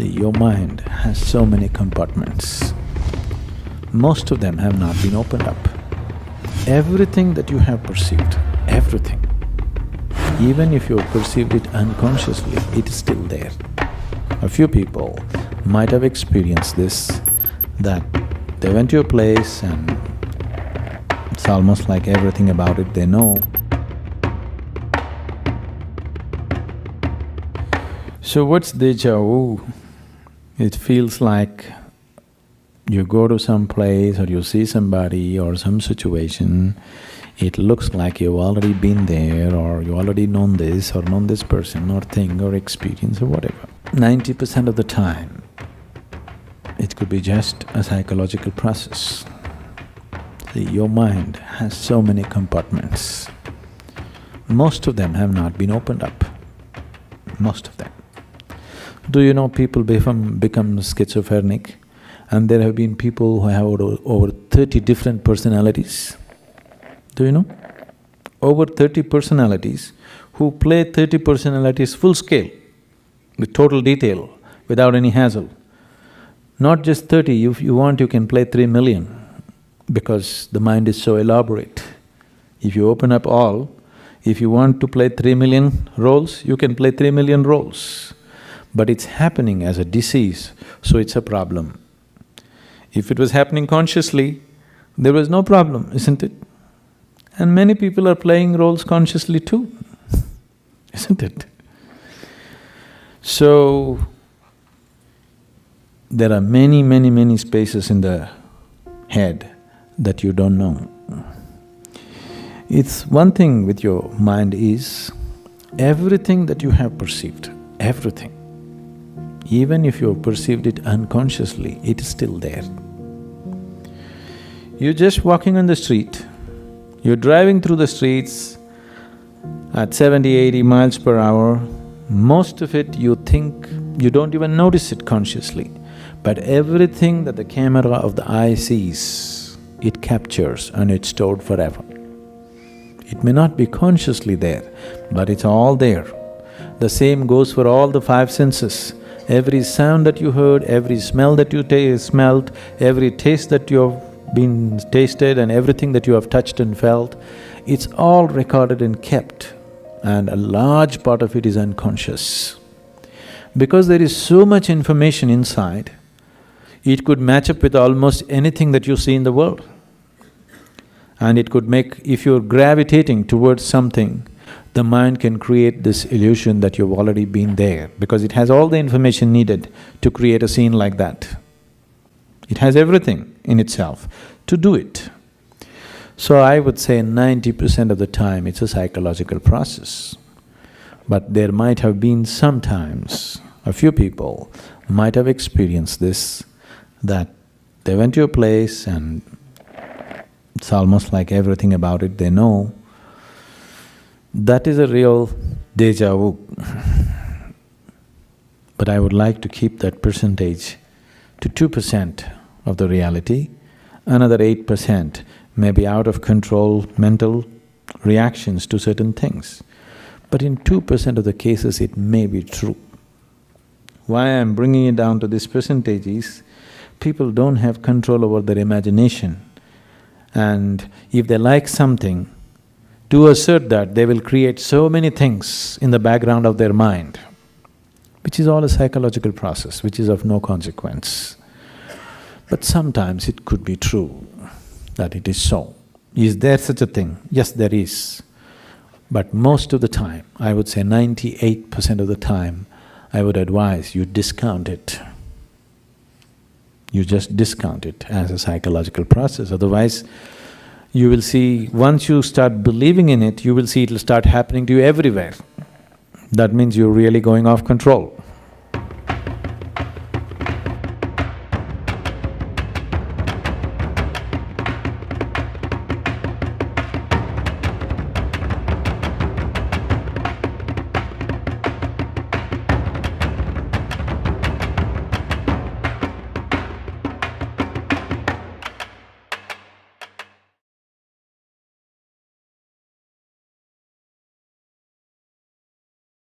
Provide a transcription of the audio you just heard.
See, your mind has so many compartments. Most of them have not been opened up. Everything that you have perceived, everything, even if you have perceived it unconsciously, it is still there. A few people might have experienced this, that they went to a place and it's almost like everything about it they know. So what's deja vu? It feels like you go to some place or you see somebody or some situation, it looks like you've already been there or you already known this or known this person or thing or experience or whatever. 90% of the time, it could be just a psychological process. See, your mind has so many compartments. Most of them have not been opened up, most of them. Do you know people become schizophrenic? And there have been people who have over 30 different personalities. Do you know? Over 30 personalities who play 30 personalities full scale, with total detail, without any hassle. Not just 30, if you want you can play 3 million, because the mind is so elaborate. If you open up all, if you want to play 3 million roles, you can play 3 million roles. But it's happening as a disease, so it's a problem. If it was happening consciously, there was no problem, isn't it? And many people are playing roles consciously too, isn't it? So, there are many spaces in the head that you don't know. It's one thing with your mind is, everything that you have perceived, everything, even if you have perceived it unconsciously, it is still there. You're just walking on the street, you're driving through the streets at 70, 80 miles per hour, most of it you think, you don't even notice it consciously, but everything that the camera of the eye sees, it captures and it's stored forever. It may not be consciously there, but it's all there. The same goes for all the five senses. Every sound that you heard, every smell that you smelled, every taste that you have been tasted and everything that you have touched and felt, it's all recorded and kept, and a large part of it is unconscious. Because there is so much information inside, it could match up with almost anything that you see in the world. And it could make… if you're gravitating towards something, the mind can create this illusion that you've already been there, because it has all the information needed to create a scene like that. It has everything in itself to do it. So I would say 90% of the time it's a psychological process. But there might have been sometimes, a few people might have experienced this, that they went to a place and it's almost like everything about it they know. That is a real deja vu. But I would like to keep that percentage to 2% of the reality, another 8% may be out of control mental reactions to certain things. But in 2% of the cases it may be true. Why I'm bringing it down to this percentage is, people don't have control over their imagination, and if they like something, to assert that, they will create so many things in the background of their mind, which is all a psychological process, which is of no consequence. But sometimes it could be true that it is so. Is there such a thing? Yes, there is. But most of the time, I would say 98% of the time, I would advise you discount it. You just discount it as a psychological process, otherwise you will see, once you start believing in it, you will see it'll start happening to you everywhere. That means you're really going off control.